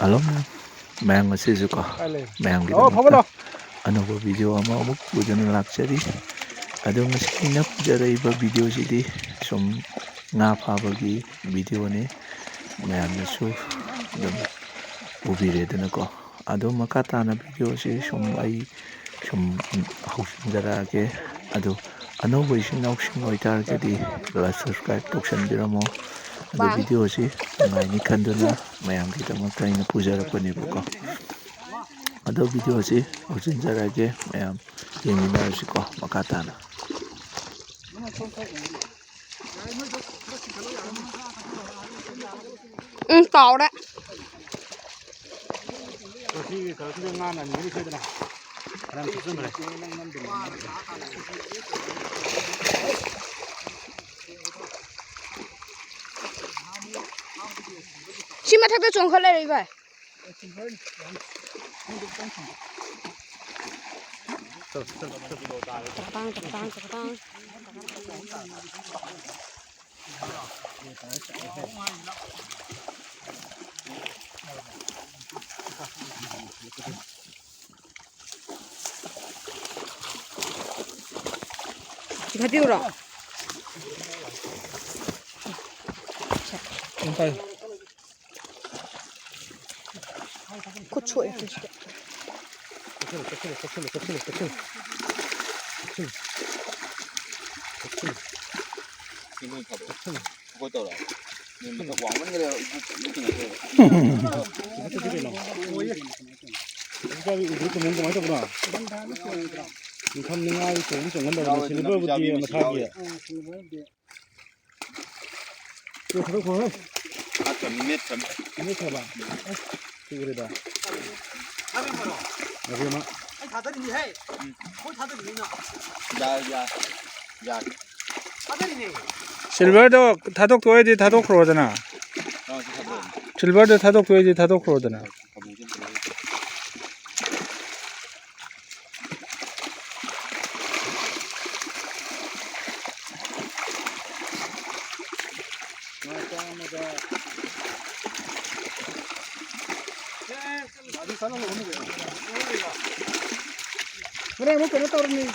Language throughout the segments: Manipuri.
Alam mo, mayang masisi ko. Mayang kita ano ba video ama mo puja na luxury. Ado mas kinap jara iba video sidi som nga pa bagi video ni mayang na so ubire na ko. Ado makata na video si som ay som hausin jara ke ado ano ba isin ausin oitar ke di subscribe tokshan bira mo. Ado video si ngai ni kanduna mayang kita makta ina puja ra ko ni ko. Ado video si hausin jara ke mayang yemina si ko makata na. Tàu đấy. Xin mà thắc cái chuồng khơi lên đi vậy. Tăng. Chị tiêu rồi. Cốt chuỗi. 실버도 타독 둬야지 타독 그러잖아. 실버도 타독 둬야지 타독 그러잖아. 그래 뭐 그래 떠오르니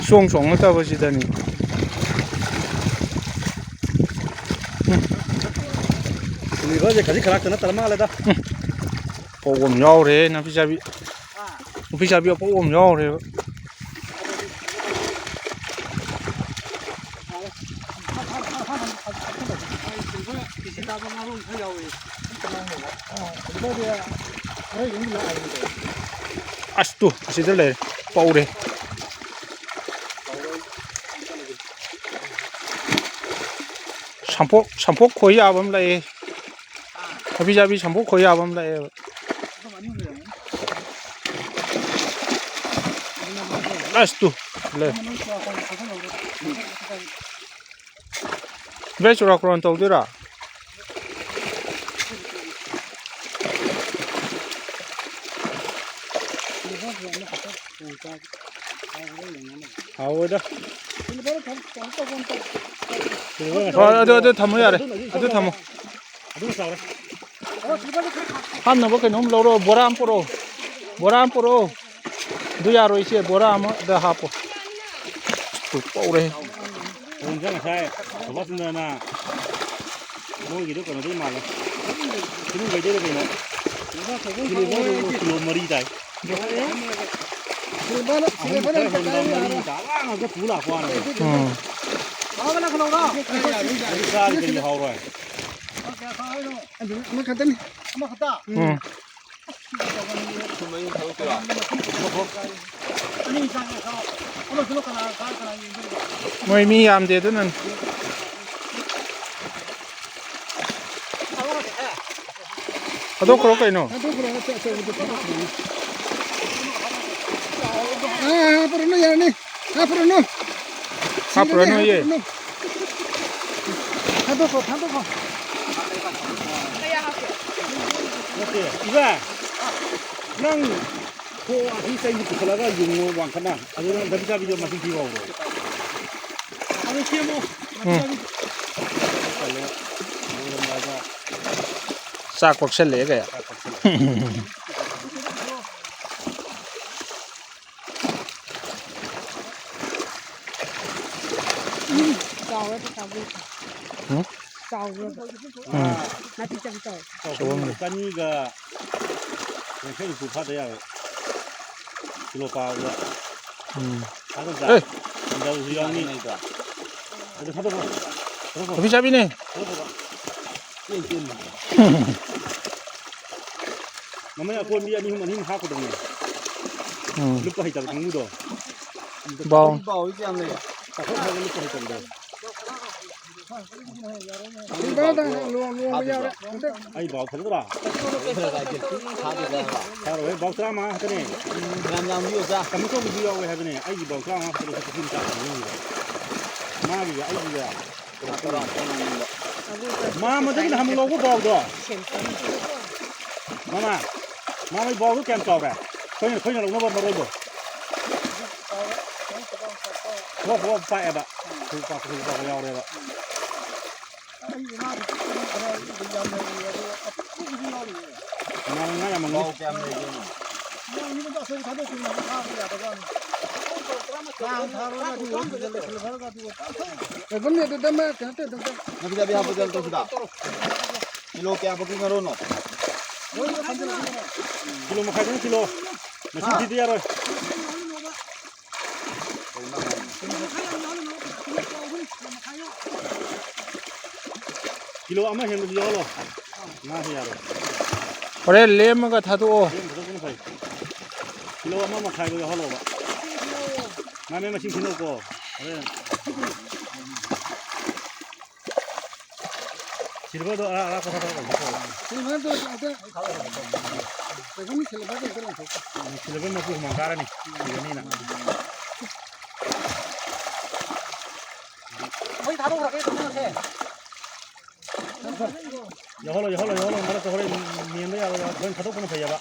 숑숑을 따보시다니. 이거 이제 같이 가락잖아 따라마래다. 보금 야오래 나 피자비. 피자비가 보금 야오래. 아시도 아시들래 빠우래. 샴푸 거의 아범 라에. 피자비 샴푸 거의 아범 라에. 아시도 래. 왜 저라 그런 떠오더라? 아오다. 아, 담아야 돼. 아주 담아. 한 넘어 그 놈 로로 보라 안 포로. 두야로 이제 보라 아마 더 하포. 오래. 공장 사이. 저봤는데나. 뭐 이렇게 거는 말이야. 그런 거 이제 되네. 그리고 그 머리 다이. ก็ปูหลากว่าเลย อืม ซาดิเป็นเฮาเลย อืมไม่มียามเดียวเท่านั้นเขาต้องครบไปเนาะครับเรนนี่โอเคอีว่านั่งโคอาที่ใส่ยุคแล้วก็ยุงวางขนาดอันนี้ดับบิจาบิโดมาทิ้งที่ว่าเลยอันนี้เชื่อมั้ย ซากบักเฉลยกันอ่ะ 搞了这搞不搞了那就这样搞กันนี่ก็อย่างเช่นสุภาพได้กิโลปลาเลยถ้าต้องจ่ายเราจะยังนี่เดี๋ยวถ้าต้อง พี่ชายพี่นี่ มันไม่เอาคนเดียวนี่มันที่มันหักตรงนี้ลึกไปจากตรงนู้นด้วย บอง แต่เขาทำลึกไปตรงนี้ไอ้บอกถึงตัวถ้าเราบอกตรามาตัวนี้แต่ไม่ต้องมีเอาไว้ให้ตัวนี้ไอ้บอกตรามาตัวนี้จะขึ้นจากตรงนี้มาดิไอ้ดิมามันจะทำโลก็บอกด้วยมาไม่บอกก็แกมจอบแบบเขาอย่างเราไม่บอกมาเลยด้วยว่าไปแบบคือปากยาวเลยแบบง่ายๆมันงอแกมเลยกิโลมาขายกิโลมาชิ้นที่เดียวเลยกิโลเอามาเห็นมันเยอะหรอน่าเสียเลย พอได้เลี้ยมันก็ทัดตัวกิโลเอามาขายก็เยอะหรอวะไม่มาชิมชิ้นโลก็ชิลเบอร์ตัวอะไรก็ทำได้ชิลเบอร์มาพูดมังการนี่นี่นะอย่าฮัลโหลมาตัวนี้มีอะไรอ่ะเดินขัดตัวคนพยาบาล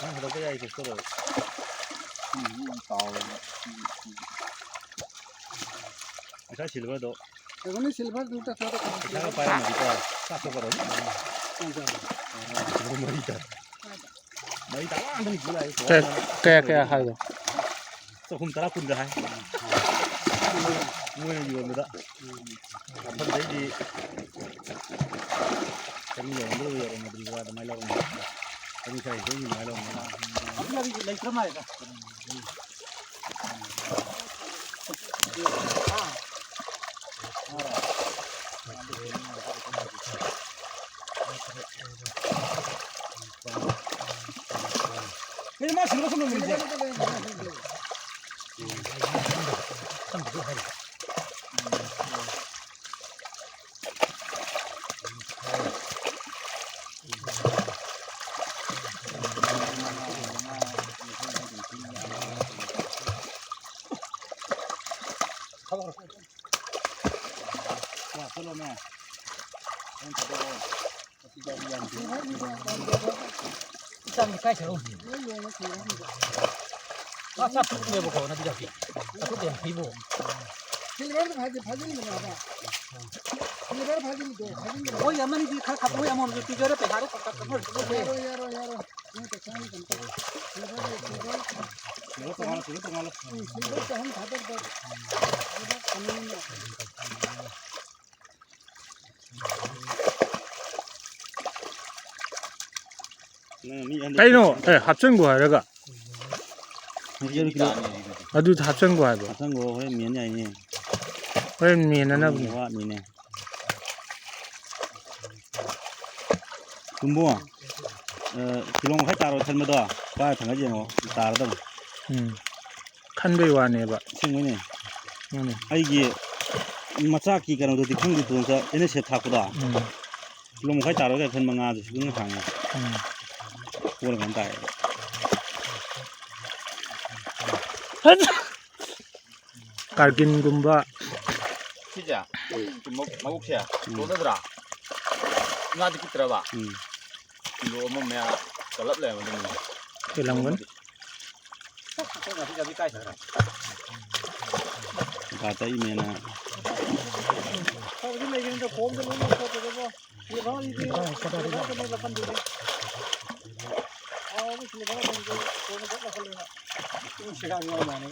ขัดตัวก็ยังอีกตัวเลยใช่ชิลเบอร์ตัวใช่ก็ไปแล้วมาดีกว่าข้าตัวก็ร้อนไม่ได้ว่ามันกี่ไรแกให้เลย ส่งคุณตาคุณจะให้มืออยู่บนนั้นทำได้ดีจะมีอย่างนี้อย่างมาดีกว่าทำไมเราไม่ใช่ก็มีไม่เราเลยทำไมล่ะไม่มาชิมแล้วคุณไม่ได้ว่าตัวเราแม่쌈이 까이처럼 아, sap도 내보고 나 뒤잡기. sap도 그냥 비보. 오, 야만이 그 갖고 야만 그 비결에 배하러 갖다 걸. 아이노, 합천 구하려가. 20 kilo 아두 합천 거 해봐. 합산 거 해 면이 아니네 그래 미나나 보네. 와 미네 금보아 기롱 할 따로 털면도 봐 당가지 뭐 따라도 칸베이 와네 봐. 생문이 네. 아이기 마차기 가는도 디콩도 돈서 얘네 세 타고다 기롱 할 따로가 큰 망아도 지금 상해 그걸 간다 갈긴금바 Kija, mabuk siya. Dosa dra. Nga dikit ra ba? Lo mo mea kalap le mo dun. kailangan 가다 이면은 저기 내기는데 곰도 너무 커져서 이거 이게 사다리가 간데 무슨 내가 이제 곰을 갖다 걸려나 좀 시간이 얼마나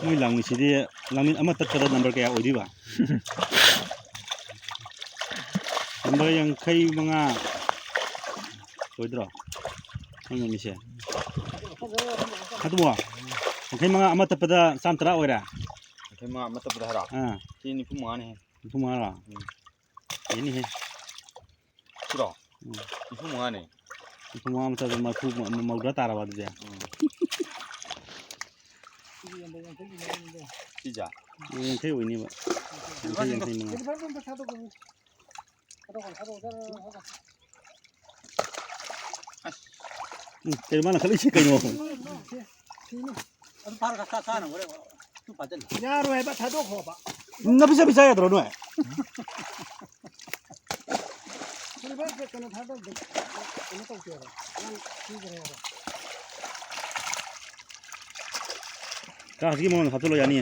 muy lang sidi langin amat tada number kaya odi ba number yang kai mga odro ano mi se hatu mo kai mga amat tada samtra ora Kaya mga mata pada hara. Kini pu mga ni. pumara ini he Sura. Ipu mga ni. pumara mata ma pu ma gra tara ba de Kija. yang kai ini ba yang kai mga kai mana kali sih kai mo ಅದು ಪಾರ ಕಷ್ಟ ಸಾನ ಒರೆ ತು ಪದಲ್ 야로 해봐 다도 거봐 na bisa bisa ya dro no 그래 봐 그는 다도 어느 또 뛰어 난 이거래 봐 ka sigi mo hatolo yani